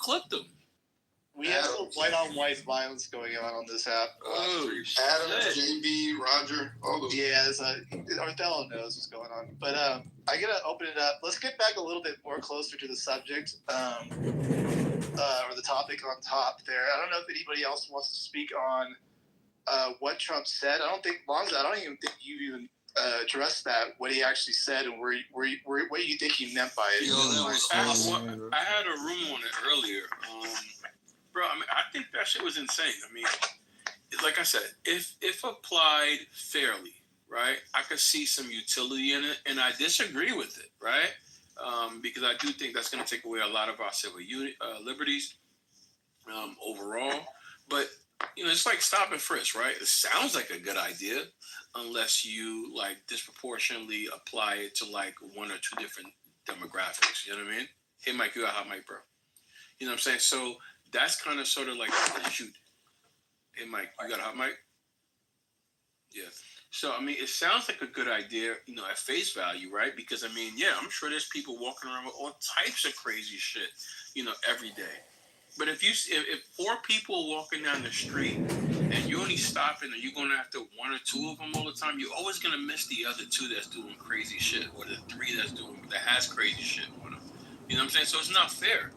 clipped him. We have some white-on-white violence going on this app. Oh, Adam, JB, Roger, all those. Yeah, Othello knows what's going on. But I gotta open it up. Let's get back a little bit more closer to the subject, or the topic on top there. I don't know if anybody else wants to speak on what Trump said. I don't even think you even addressed that, what he actually said, and what do you think he meant by it? I had a room on it earlier. Bro, I mean, I think that shit was insane. I mean, like I said, if applied fairly, right, I could see some utility in it, and I disagree with it, right? Because I do think that's going to take away a lot of our civil liberties overall. But, you know, it's like stop and frisk, right? It sounds like a good idea unless you, like, disproportionately apply it to, like, one or two different demographics. You know what I mean? Hey, Mike, you got a hot mic, bro. You know what I'm saying? So that's kind of sort of like shoot. Hey, Mike, you got a hot mic? Yeah. So, I mean, it sounds like a good idea, you know, at face value, right? Because, I mean, yeah, I'm sure there's people walking around with all types of crazy shit, you know, every day. But if four people walking down the street and you're only stopping and you're going after one or two of them all the time, you're always going to miss the other two that's doing crazy shit, or the three that has crazy shit on them. You know what I'm saying? So it's not fair.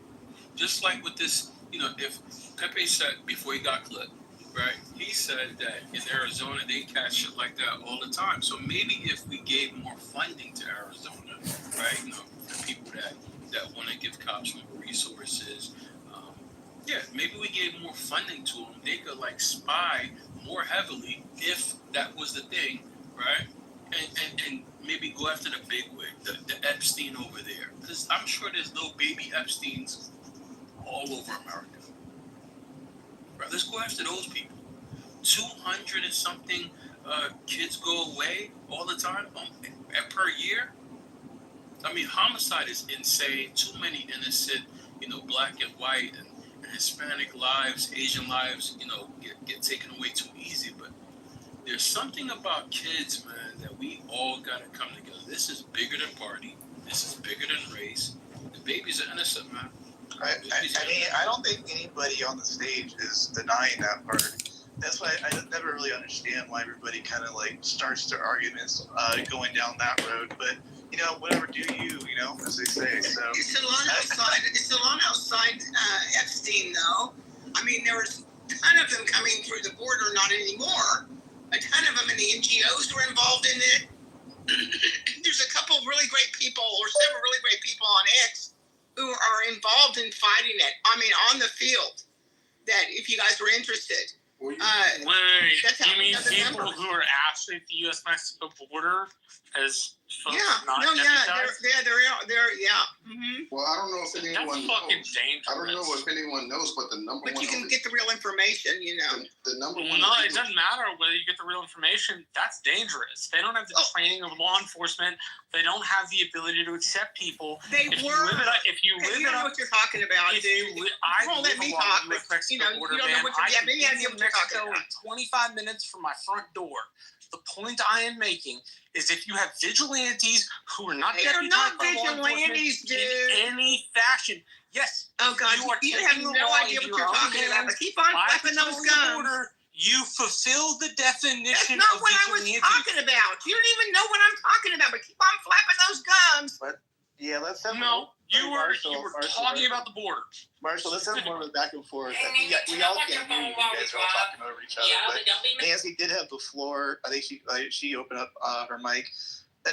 Just like with this, you know, if Pepe said before he got clipped, right? He said that in Arizona they catch shit like that all the time. So maybe if we gave more funding to Arizona, right? You know, for people that want to give cops more resources, yeah, maybe we gave more funding to them. They could like spy more heavily if that was the thing, right? And maybe go after the bigwig, the Epstein over there, because I'm sure there's little baby Epsteins all over America. Right, let's go after those people. 200 and something kids go away all the time per year. I mean, homicide is insane. Too many innocent, you know, black and white and Hispanic lives, Asian lives, you know, get taken away too easy. But there's something about kids, man, that we all gotta come together. This is bigger than party. This is bigger than race. The babies are innocent, man. I don't think anybody on the stage is denying that part. That's why I never really understand why everybody kind of like starts their arguments going down that road. But you know, whatever do you know, as they say. So it's a lot outside Epstein, though. I mean, there was a ton of them coming through the border, not anymore. A ton of them, and the NGOs were involved in it. There's a couple really great people, or several really great people on X who are involved in fighting it. I mean, on the field. That if you guys were interested. Wait, you mean people who are actually at the U.S.-Mexico border as folks not deputized? Mm-hmm. Well, I don't know if anyone knows. Dangerous. I don't know if anyone knows, but the number one... But you can get the real information, you know. The number one... No, it doesn't matter whether you get the real information. That's dangerous. They don't have the training of law enforcement. They don't have the ability to accept people. You know what you're talking about, dude. I won't let me talk, but you know, you don't know what you're talking about. 25 minutes from my front door. The point I am making is if you have vigilantes who are not deputized by law enforcement in any fashion, yes. Oh God, you have no idea what you're talking about. But keep on flapping those guns. You fulfill the definition. That's not what I was talking about. You don't even know what I'm talking about. But keep on flapping those guns. But yeah, let's have you were talking about the border. Marshall, let's have more of a back and forth. We all can't hear you. You guys are all talking over each other. But Nancy did have the floor. I think she opened up her mic.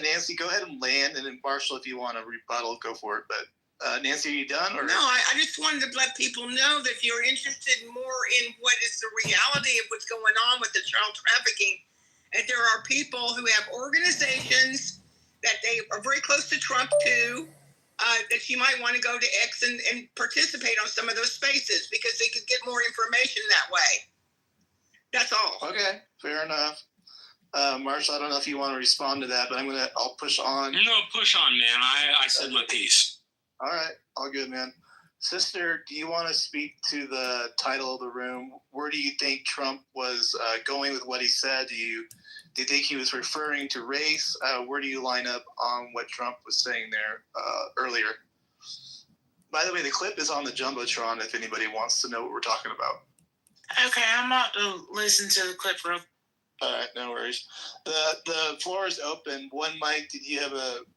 Nancy, go ahead and land, and then Marshall, if you want to rebuttal, go for it. But Nancy, are you done? Or? No, I just wanted to let people know that if you're interested more in what is the reality of what's going on with the child trafficking, that there are people who have organizations that they are very close to Trump too. That you might want to go to X and participate on some of those spaces because they could get more information that way. That's all. Okay, fair enough. Marshall, I don't know if you want to respond to that, but I'll push on. No, push on, man. I said my piece. All right, all good, man. Sister, do you want to speak to the title of the room? Where do you think Trump was going with what he said? Do you think he was referring to race? Where do you line up on what Trump was saying there earlier? By the way, the clip is on the Jumbotron if anybody wants to know what we're talking about. Okay, I'm about to listen to the clip real. All right, no worries. The floor is open. One, Mike, did you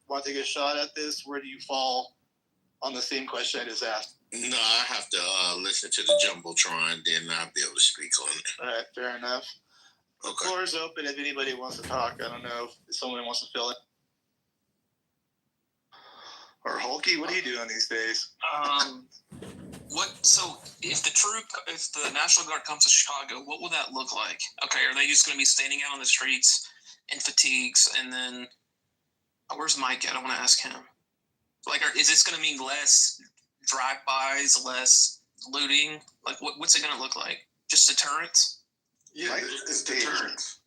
want to take a shot at this? Where do you fall on the same question I just asked? No, I have to listen to the Jumbotron, then I'll be able to speak on it. All right, fair enough. The Okay. floor is open if anybody wants to talk. I don't know if someone wants to fill it. Or Hulky, what are you doing these days? So if the National Guard comes to Chicago, what will that look like? Okay, are they just going to be standing out on the streets in fatigues, and then where's Mike at? I want to ask him. Like, is this going to mean less drive-bys, less looting? Like, what's it going to look like? Just deterrence? Yeah, it's deterrence.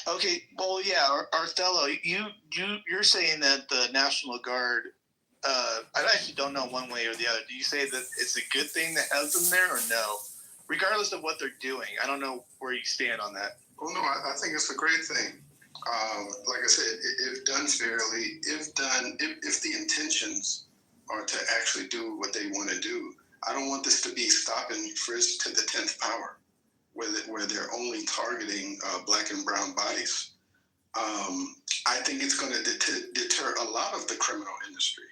Okay, well, yeah, Arthello, you're saying that the National Guard, I actually don't know one way or the other. Do you say that it's a good thing that has them there or no? Regardless of what they're doing, I don't know where you stand on that. Well, no, I think it's a great thing. Like I said, if done fairly, if the intentions are to actually do what they want to do, I don't want this to be stop and frisk to the 10th power, where they're only targeting black and brown bodies. I think it's going to deter a lot of the criminal industry.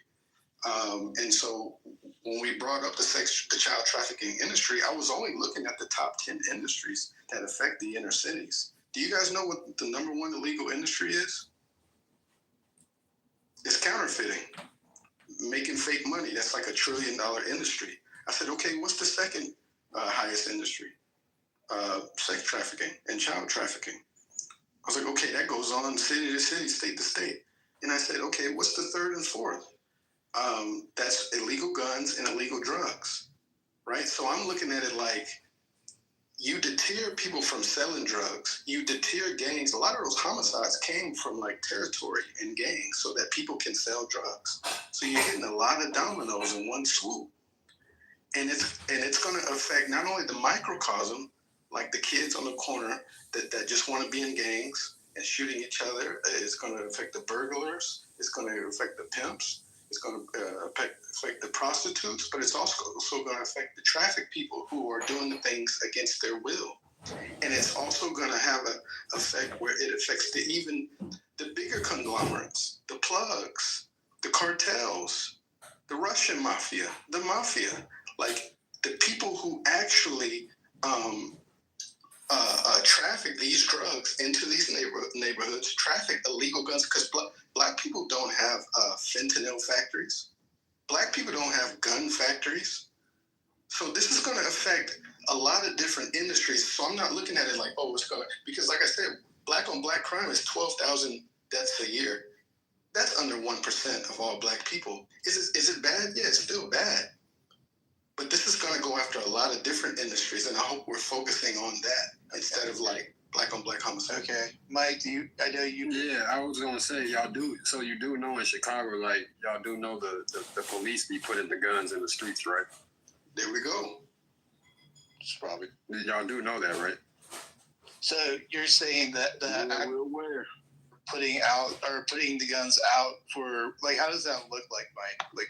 And so when we brought up the child trafficking industry, I was only looking at the top 10 industries that affect the inner cities. Do you guys know what the number one illegal industry is? It's counterfeiting, making fake money. That's like $1 trillion industry. I said, okay, what's the second highest industry? Sex trafficking and child trafficking. I was like, okay, that goes on city to city, state to state. And I said, okay, what's the third and fourth? That's illegal guns and illegal drugs, right? So I'm looking at it like, you deter people from selling drugs, you deter gangs. A lot of those homicides came from like territory and gangs so that people can sell drugs. So you're hitting a lot of dominoes in one swoop. And it's going to affect not only the microcosm, like the kids on the corner that just want to be in gangs and shooting each other. It's going to affect the burglars. It's going to affect the pimps. It's going to affect the prostitutes, but it's also going to affect the traffic people who are doing the things against their will. And it's also going to have an effect where it affects even the bigger conglomerates, the plugs, the cartels, the Russian mafia, the mafia, like the people who actually traffic these drugs into these neighborhoods, traffic illegal guns, because black people don't have fentanyl factories. Black people don't have gun factories. So this is going to affect a lot of different industries. So I'm not looking at it like, oh, it's going to, because like I said, black on black crime is 12,000 deaths a year. That's under 1% of all black people. Is it bad? Yeah, it's still bad. But this is going to go after a lot of different industries, and I hope we're focusing on that instead of like black on black homicide. Okay, Mike, I know you. Yeah, I was gonna say y'all do. So you do know in Chicago, like y'all do know the police be putting the guns in the streets, right? There we go. It's probably. Y'all do know that, right? So you're saying that putting the guns out for, like, how does that look like, Mike? Like,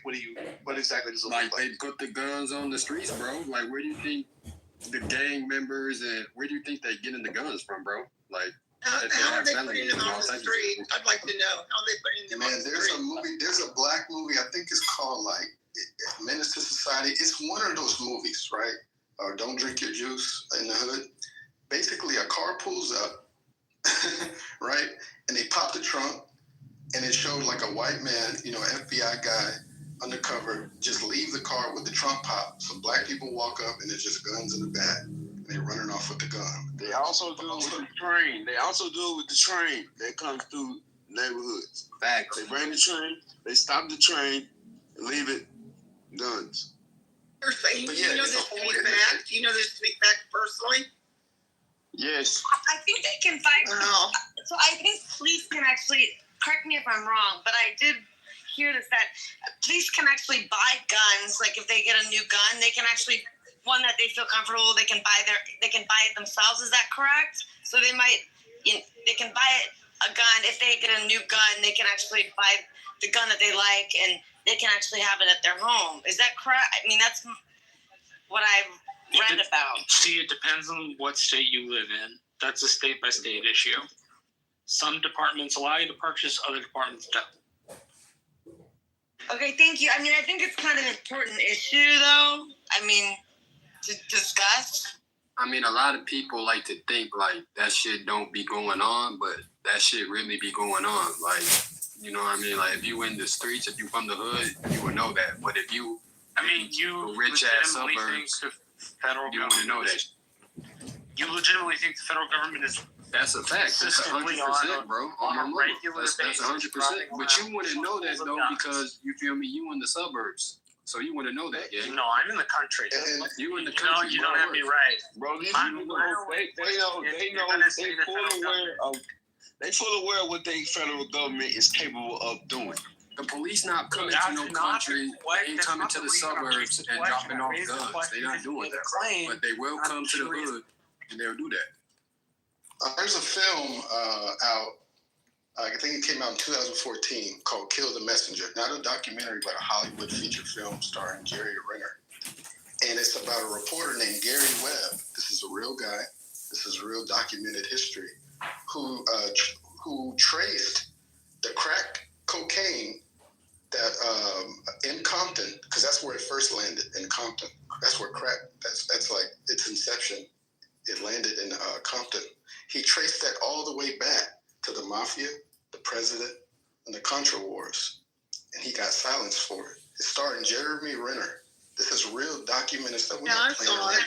what exactly does it like look like? They put the guns on the streets, bro. Like, where do you think the gang members and where do you think they getting the guns from, bro? Like, how are they putting them on the street? I'd like to know how they putting them on the street. There's a black movie, I think it's called like Menace to Society. It's one of those movies, right? Or Don't Drink Your Juice in the Hood. Basically, a car pulls up, right? And they pop the trunk, and it showed like a white man, FBI guy, undercover, just leave the car with the trunk pop. Some black people walk up, and there's just guns in the back, and they're running off with the gun. They also do it with the train. That comes through neighborhoods. Facts. They bring the train, they stop the train, and leave it, guns. You're saying, But do yeah, you know it's this a whole to be industry. fact? Do you know this to be fact personally? Yes. I think they can fight. Oh. So I think police can actually, correct me if I'm wrong, but I did hear this, that police can actually buy guns. Like if they get a new gun, they can actually, one that they feel comfortable, they can buy it themselves. Is that correct? So they can buy a gun. If they get a new gun, they can actually buy the gun that they like and they can actually have it at their home. Is that correct? I mean, that's what I've read about. See, it depends on what state you live in. That's a state-by-state issue. Some departments allow you to purchase, other departments don't. Okay, thank you. I mean, I think it's kind of an important issue, though. I mean, to discuss. I mean, a lot of people like to think like that shit don't be going on, but that shit really be going on. Like, you know what I mean? Like, if you in the streets, if you from the hood, you would know that. But if you, You rich ass legitimately suburbs, think the federal you government wouldn't know that. You legitimately think the federal government is That's a fact. That's consistently 100%, bro. on a my mama. regular That's basis 100%. driving But you around wouldn't know that full of though guns. because you feel me. You in the suburbs, so you wouldn't know that. Yeah. No, I'm in the country. And You in the You country. don't have me right. Bro, these I'm people aware they full aware of what they federal government is capable of doing. The police not coming That's to no not country. the They ain't that's coming not to the reason I'm suburbs raising the and question. dropping I off raised the guns. question They not because you doing made a that. claim. But they will I'm come to the curious. hood and they'll do that. There's a film out, I think it came out in 2014, called Kill the Messenger. Not a documentary, but a Hollywood feature film starring Jerry Renner. And it's about a reporter named Gary Webb. This is a real guy. This is real documented history. Who traced the crack cocaine that in Compton, because that's where it first landed, in Compton. That's where crack, that's like its inception. It landed in Compton. He traced that all the way back to the mafia, the president, and the Contra Wars. And he got silenced for it. It's starring Jeremy Renner. This is real documented stuff. Yeah, I saw it.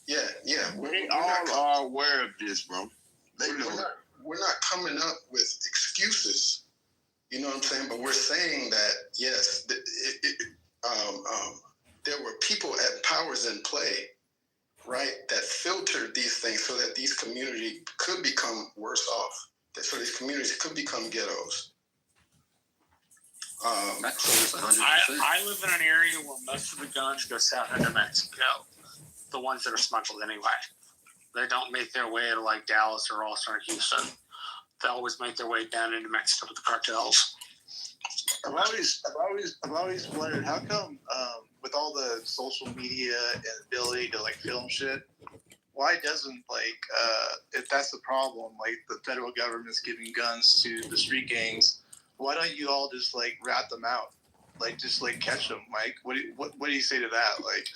Yeah. They all are aware of this, bro. They know. We're not coming up with excuses. You know what I'm saying? But we're saying that, yes, there were people at powers in play, right, that filtered these things so that these communities could become worse off. So these communities could become ghettos. That's 100%. I live in an area where most of the guns go south into Mexico. The ones that are smuggled anyway. They don't make their way to like Dallas or Austin or Houston. They always make their way down into Mexico with the cartels. I've always wondered how come with all the social media and ability to like film shit, why doesn't if that's the problem, like the federal government's giving guns to the street gangs, why don't you all just like rat them out? Like just like catch them, Mike. What do you say to that? Like,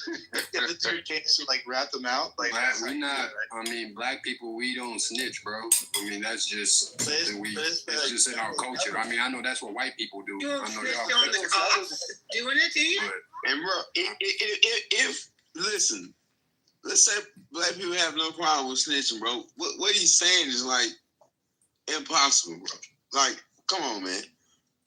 if it's your case to like rat them out, like we not. I mean, black people, we don't snitch, bro. I mean, that's just it's just in our culture. I mean, I know that's what white people do. You don't I know snitch y'all. on the cops doing it to you? And bro, if listen, let's say black people have no problem with snitching, bro. What he's saying is like impossible, bro. Like, come on, man.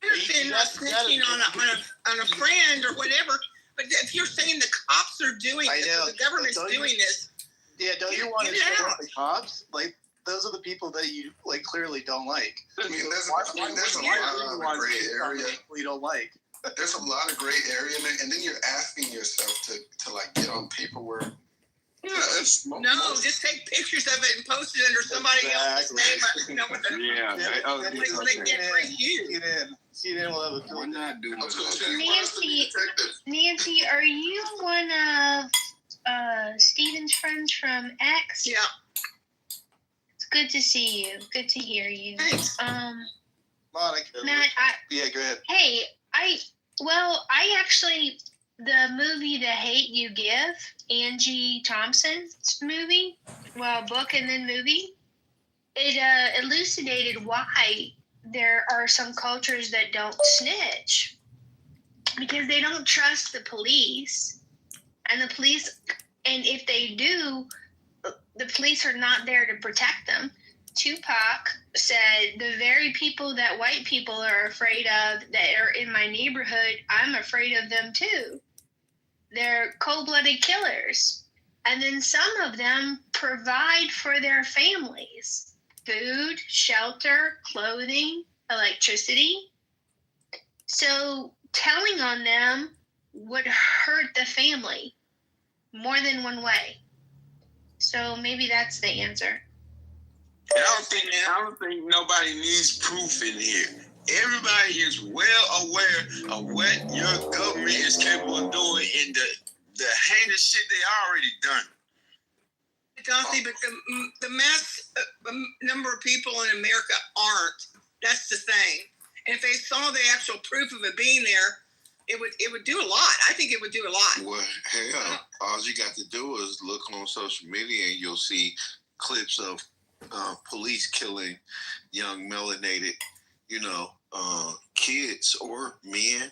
You're saying not snitching on a friend or whatever, but if you're saying the cops are doing this, or the government's doing this, yeah, don't you want to show the cops? Like, those are the people that you like clearly don't like. I mean, there's a lot of gray area. We don't like. There's a lot of gray area, and then you're asking yourself to like get on paperwork. no, just take pictures of it and post it under somebody else's name. They can't trace you. She didn't love it. We're not doing Nancy, are you one of Steven's friends from X? Yeah. It's good to see you. Good to hear you. Thanks. Monica. Matt, Yeah, go ahead. hey, I actually, the movie The Hate You Give, Angie Thompson's movie, book and then movie, it elucidated why there are some cultures that don't snitch because they don't trust the police, and if they do, the police are not there to protect them. Tupac said, the very people that white people are afraid of that are in my neighborhood, I'm afraid of them too. They're cold-blooded killers. And then some of them provide for their families. Food, shelter, clothing, electricity. So telling on them would hurt the family more than one way. So maybe that's the answer. I don't think nobody needs proof in here. everybody is well aware of what your government is capable of doing and the heinous shit they already done. Donnie, but the mass number of people in America aren't. That's the thing. And if they saw the actual proof of it being there, it would do a lot. I think it would do a lot. Well, hell, all you got to do is look on social media and you'll see clips of police killing young melanated, kids or men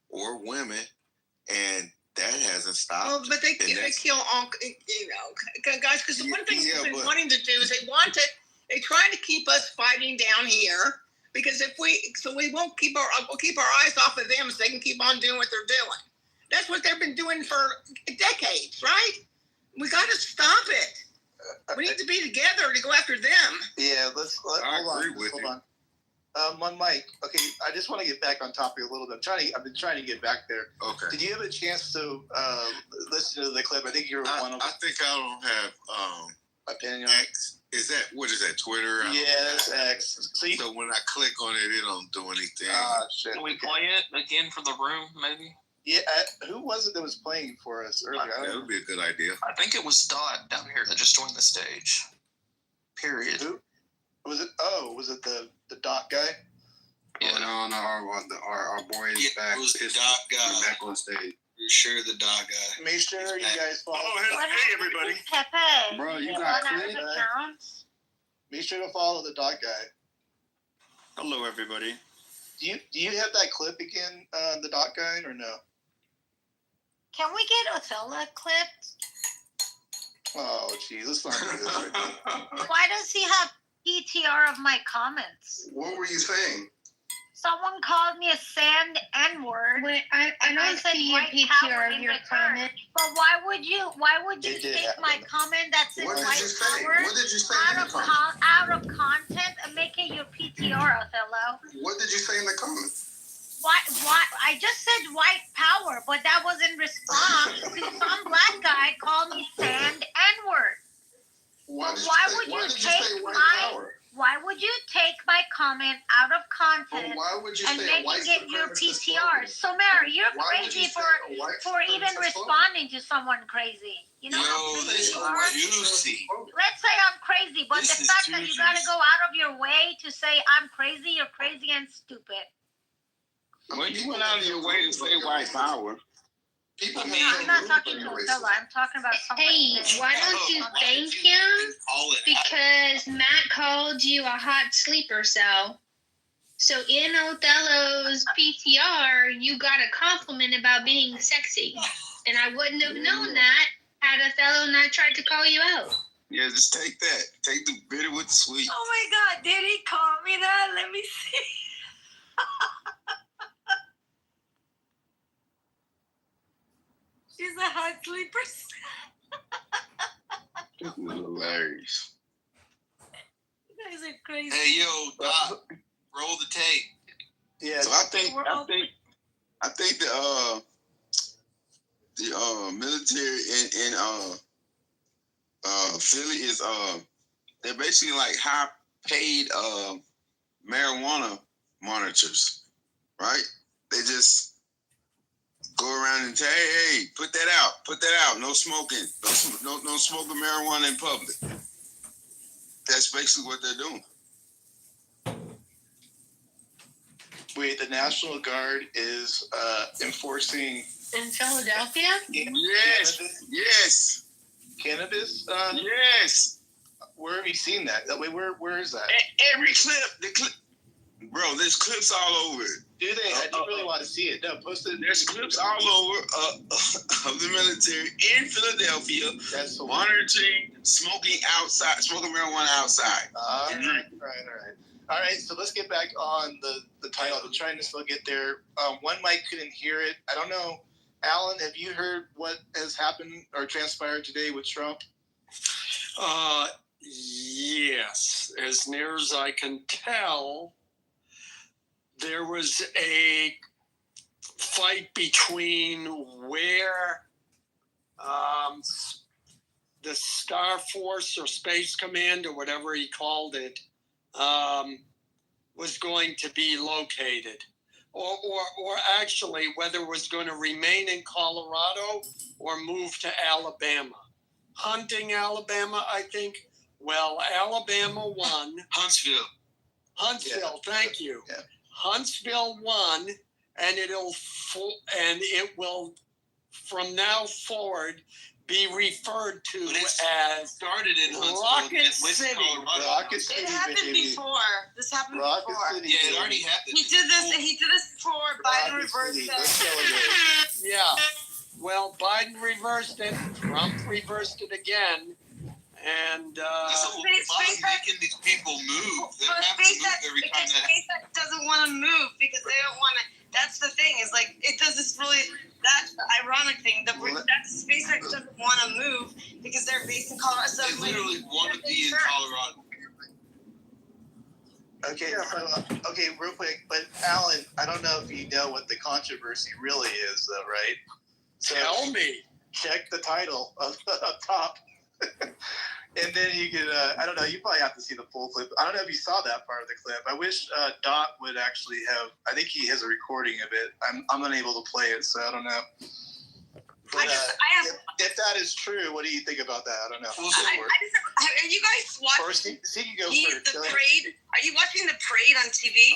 or women, and that hasn't stopped. Well, but they kill all, guys, because one thing they've been wanting to do is they try to keep us fighting down here, because we won't we'll keep our eyes off of them so they can keep on doing what they're doing. That's what they've been doing for decades, right? We got to stop it. We need to be together to go after them. Yeah, hold on. One mic. Okay, I just want to get back on topic a little bit. I've been trying to get back there. Okay. Did you have a chance to listen to the clip? I think you're one of. I think I don't have opinion. X. What is that? Twitter? Yeah, that's X. So when I click on it, it don't do anything. Shit. Can we play it again for the room, maybe? Yeah. Who was it that was playing for us earlier? That would be a good idea. I think it was Dot down here that just joined the stage. Period. Who? Was it? Oh, was it the Dot guy? Yeah. Oh, no, our boy is back. It was the Dot guy. He's back on stage. For sure, the Dot guy. Make sure you guys follow. Hey, everybody. Pepe. Bro, you got clip? Make sure to follow the Dot guy. Hello, everybody. Do you have that clip again, the Dot guy, or no? Can we get Othello clipped? Oh, geez, let's not do this right now. Why does he have PTR of my comments? What were you saying? Someone called me a sand N-word. Wait, I don't see a PTR of your comment. But why would you It did take happen. my comment that says What did white you say? power What did you say in out the of comment? out of content and make it your PTR, Othello? What did you say in the comment? Why? I just said white power, but that was in response to some black guy called me sand N-word. Why would you say take white my power? Why would you take my comment out of content Why would you and say make white it your supremacist PTR? slogan? So Mary, you're Why would crazy you say a white for even supremacist slogan? responding to someone crazy. You know how Yo, crazy this you is are? juicy. Let's say I'm crazy, but This the is fact that you juicy. gotta go out of your way to say I'm crazy, you're crazy and stupid. Well, you went out of your way to say white power. People No, I'm not talking to Othello. I'm talking about someone. Hey, why don't you thank him? Because Matt called you a hot sleeper cell. So in Othello's PTR, you got a compliment about being sexy. And I wouldn't have known that had Othello not tried to call you out. Yeah, just take that. Take the bitter with the sweet. Oh my God, did he call me that? Let me see. She's a hot sleeper. This is hilarious. You guys are crazy. Hey, yo, Doc, roll the tape. Yeah. So I think the military in Philly is they're basically like high paid marijuana monitors, right? They just go around and say, hey, put that out, no smoking, no smoking marijuana in public. That's basically what they're doing. Wait, the National Guard is enforcing In Philadelphia? Yes. Cannabis? Yes. Where have you seen that? Wait, where is that? Every clip, bro, there's clips all over it. Do they? I do really want to see it. No, post it. There's clips all over of the military in Philadelphia. That's the monitoring smoking marijuana outside. All right. All right, so let's get back on the title. I'm trying to still get there. One mic couldn't hear it. I don't know. Alan, have you heard what has happened or transpired today with Trump? Yes. As near as I can tell, there was a fight between where the Star Force or Space Command or whatever he called it was going to be located, or actually whether it was going to remain in Colorado or move to Alabama. Hunting, Alabama, I think. Well, Alabama won. Huntsville. Huntsville, thank you. Yeah. Huntsville won, and it will from now forward be referred to as Started in Huntsville, Rocket West City. Colorado. Rocket City, It happened baby. before. This happened Rocket before. City. Yeah, it baby. already happened. He did this before. Biden Rocket reversed City. it. Let's celebrate. Yeah. Well, Biden reversed it. Trump reversed it again. And So Bob making these people move. They But have to move SpaceX, every time because that SpaceX doesn't want to move because they don't want to. That's the thing. Is like it does this really. That's the ironic thing. That SpaceX doesn't want to move because they're based in Colorado. So they literally want to be in Colorado. Okay, so, okay, real quick, but Alan, I don't know if you know what the controversy really is, though, right? So tell me. check the title up top, and then you can. I don't know. You probably have to see the full clip. I don't know if you saw that part of the clip. I wish Dot would actually have. I think he has a recording of it. I'm unable to play it, so I don't know. But if that is true, what do you think about that? I don't know. Are you guys watching First, see, you go the first. Go ahead. parade? Are you watching the parade on TV?